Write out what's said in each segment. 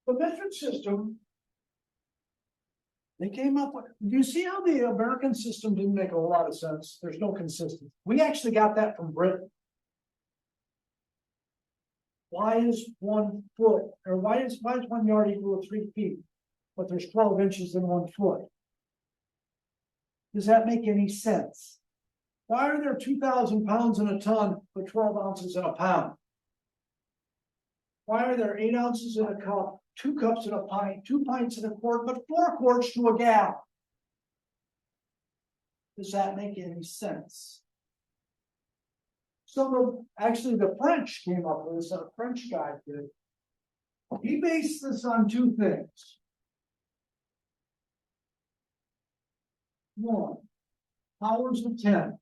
The metric system, they came up with, do you see how the American system didn't make a whole lot of sense? There's no consistency. We actually got that from Britain. Why is 1 foot, or why is 1 yard equal to 3 feet? But there's 12 inches in 1 foot. Does that make any sense? Why are there 2,000 pounds in a ton, but 12 ounces in a pound? Why are there 8 ounces in a cup, 2 cups in a pint, 2 pints in a quart, but 4 quarts to a gallon? Does that make any sense? So actually the French came up with this, a French guy did. He based this on 2 things. 1, powers of 10.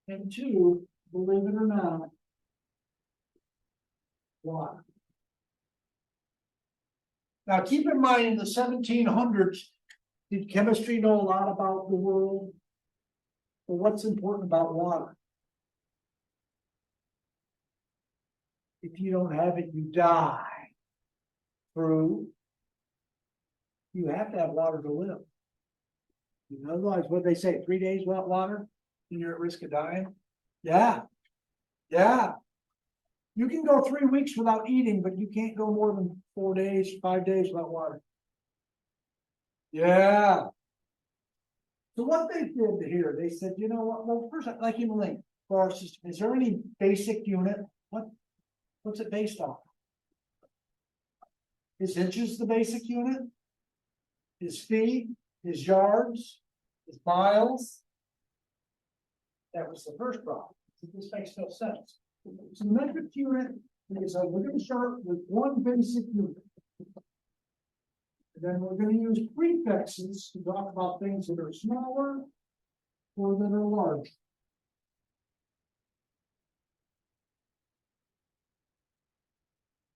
And 2, believe it or not, water. Now keep in mind, in the 1700s, did chemistry know a lot about the world? But what's important about water? If you don't have it, you die. True. You have to have water to live. You know, otherwise, what they say, 3 days without water, and you're at risk of dying? Yeah. Yeah. You can go 3 weeks without eating, but you can't go more than 4 days, 5 days without water. Yeah. So what they did here, they said, you know what? Well, first, like in link for our system, is there any basic unit? What's it based on? Is inches the basic unit? Is feet? Is yards? Is miles? That was the first problem. This makes no sense. So metric unit is we're going to start with 1 basic unit. And then we're going to use prefixes to talk about things that are smaller or that are larger.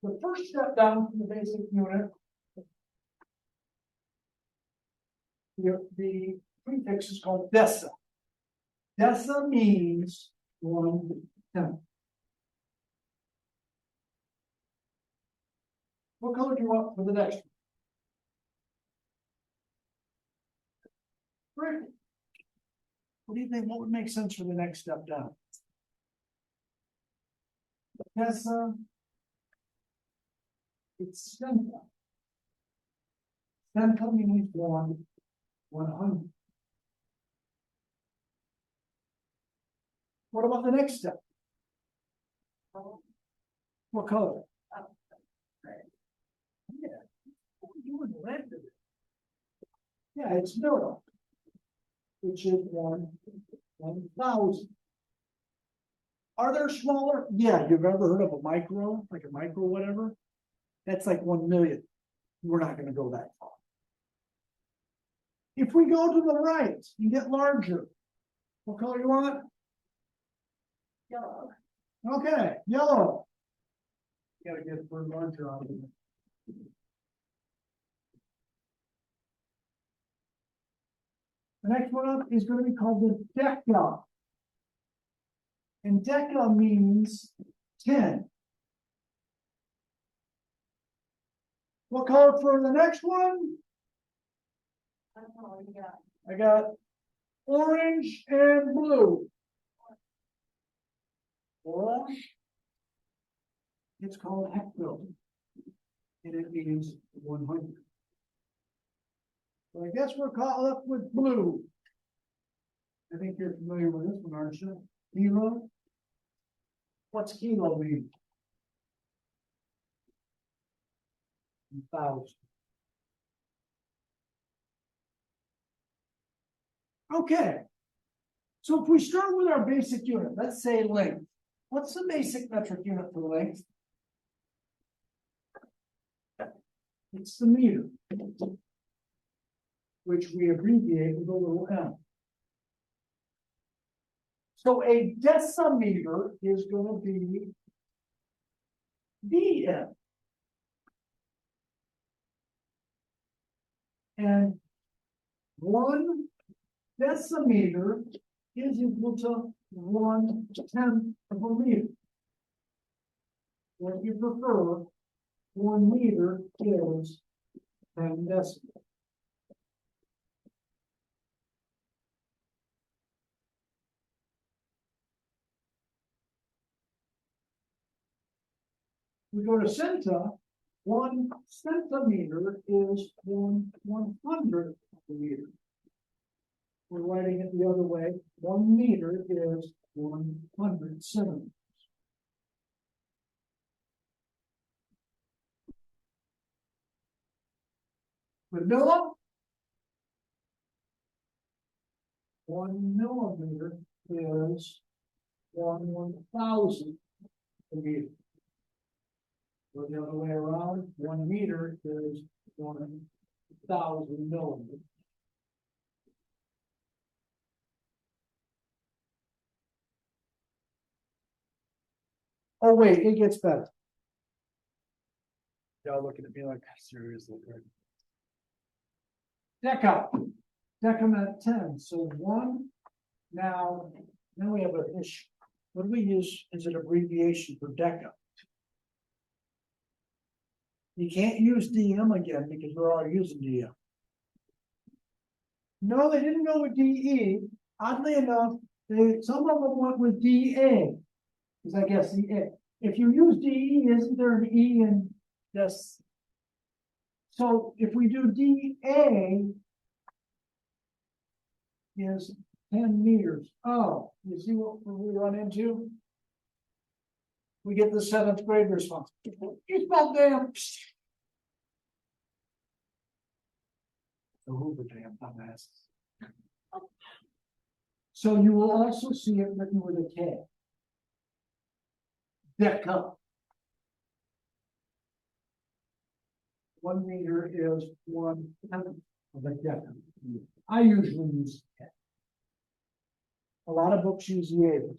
The first step down from the basic unit, the prefix is called deci. Deci means 1/10. What color do you want for the next one? Great. What do you think? What would make sense for the next step down? Deci. It's centa. Centa means 1/100. What about the next step? What color? Yeah. You would lend it. Yeah, it's neuro, which is 1/1000. Are there smaller? Yeah, you've ever heard of a micro, like a micro whatever? That's like 1 million. We're not going to go that far. If we go to the right and get larger, what color you want? Yellow. Okay, yellow. You gotta get for larger out of it. The next one up is going to be called the deca. And deca means 10. What color for the next one? I got orange and blue. Orange. It's called hecto. And it means 100. So I guess we're caught up with blue. I think you're familiar with this one, aren't you? Kilo. What's kilo mean? 1,000. Okay. So if we start with our basic unit, let's say length. What's the basic metric unit for length? It's the meter, which we abbreviate with a little m. So a decimeter is going to be dm. And 1 decimeter is equal to 1/10 of a meter. Or if you prefer, 1 meter is 10 decibels. We go to centa, 1 centimeter is 1/100th of a meter. We're writing it the other way. 1 meter is 100 centimeters. With milli, 1 millimeter is 1/1000th a meter. Go the other way around, 1 meter is 1,000 millimeters. Oh, wait, it gets better. Y'all looking at me like, seriously. Deca. Decament 10. So now we have an issue. What do we use as an abbreviation for deca? You can't use DM again because we're all using DM. No, they didn't go with DE. Oddly enough, some of them went with DA. Because I guess if you use DE, isn't there an E in this? So if we do DA is 10 meters. Oh, you see what we run into? We get the 7th grade response. You spelled damn. The Hoover Dam, dumbass. So you will also see it written with a K. Deca. 1 meter is 1/10 of a deca. I usually use K. A lot of books use the A.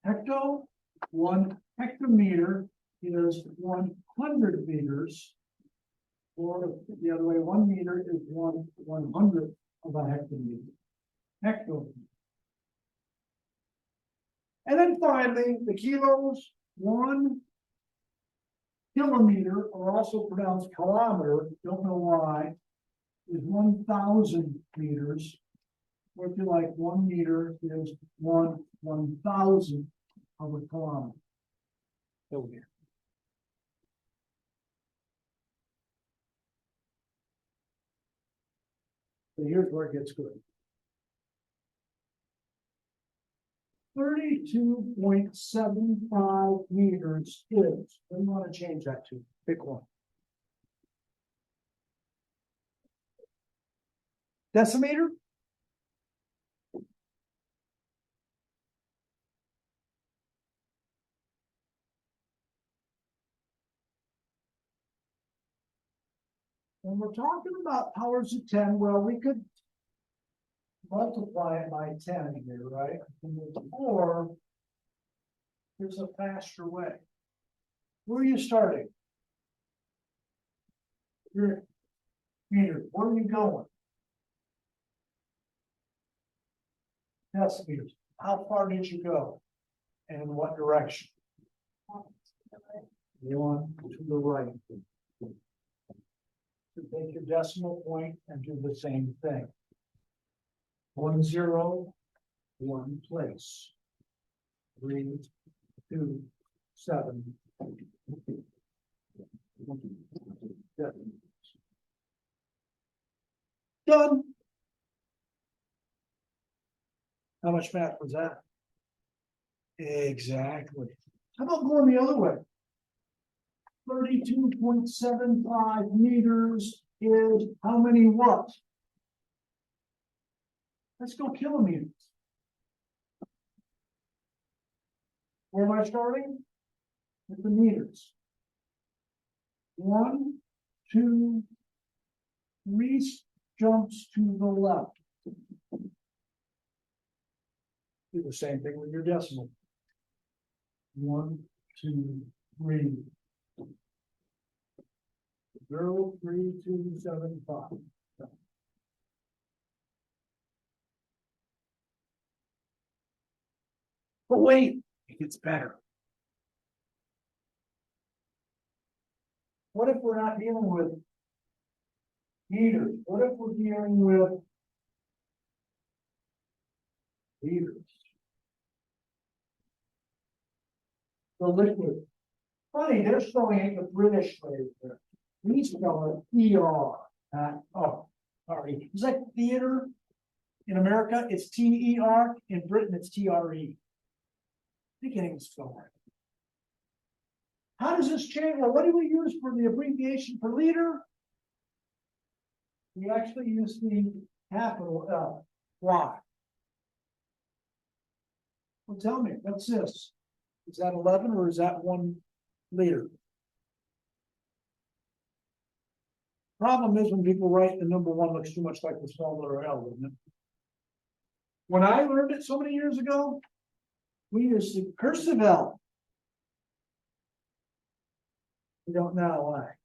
Hecto, 1 hectometer is 100 meters. Or the other way, 1 meter is 1/100th of a hectometer. Hectometer. And then finally, the kilos, 1 kilometer, or also pronounced kilometer, don't know why, is 1,000 meters. Or if you like, 1 meter is 1/1000th of a kilometer. Over here. So here's where it gets good. 32.75 meters is, we want to change that to, pick one. Decimeter? When we're talking about powers of 10, well, we could multiply it by 10 here, right? Or there's a faster way. Where are you starting? Your meter. Where are you going? Decimeters. How far did you go? And in what direction? You want to the right. To take your decimal point and do the same thing. 1 0, 1 place. 3 2 7. Done. How much math was that? Exactly. How about going the other way? 32.75 meters is how many what? Let's go kilometers. Where am I starting? With the meters. 1, 2, 3 jumps to the left. Do the same thing with your decimal. 1, 2, 3. 0, 3, 2, 7, 5. But wait, it gets better. What if we're not dealing with heaters? What if we're dealing with heaters? The liquid. Funny, they're spelling it the British way there. We spell it ER. Sorry. It's like theater in America, it's TER. In Britain, it's TRE. They can't even spell it. How does this change? Well, what do we use for the abbreviation for liter? We actually use the capital L. Why? Well, tell me, what's this? Is that 11 or is that 1 liter? Problem is when people write the number 1 looks too much like the small letter L, doesn't it? When I learned it so many years ago, we used the cursive L. We don't know why.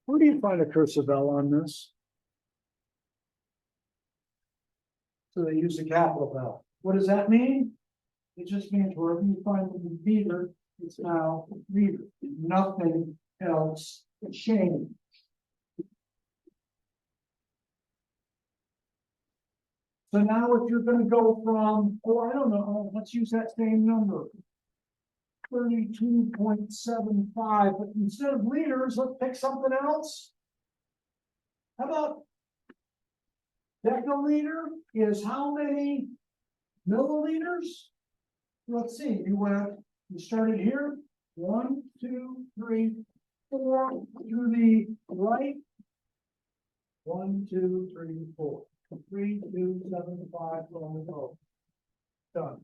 Where do you find a cursive L on this? So they use the capital L. What does that mean? It just means wherever you find the meter, it's now meter. Nothing else changed. So now if you're going to go from, I don't know, let's use that same number. 32.75, but instead of liters, let's pick something else. How about deciliter is how many milliliters? Let's see, you started here, 1, 2, 3, 4, to the right, 1, 2, 3, 4, 3, 2, 7, 5, 12, done.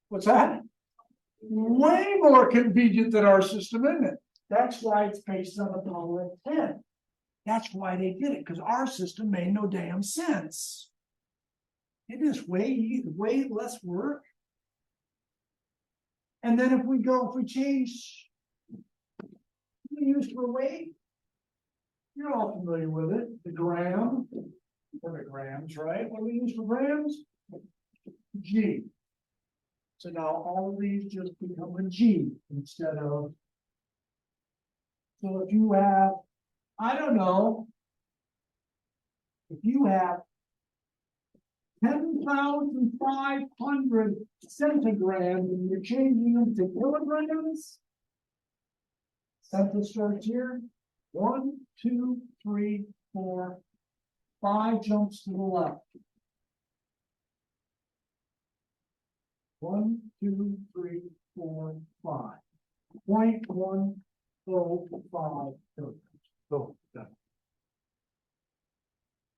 What's that? Way more convenient than our system, isn't it? That's why it's based on $1.10. That's why they did it, because our system made no damn sense. It is way less work. And then if we change, we use for weight. You're all familiar with it. The gram, or the grams, right? What do we use for grams? G. So now all of these just become a G instead of. So if you have, I don't know, if you have 10,500 centigrams and you're changing them to kilograms, centa starts here. 1, 2, 3, 4, 5 jumps to the left. 1, 2, 3, 4, 5. 0.105 kilograms. Boom.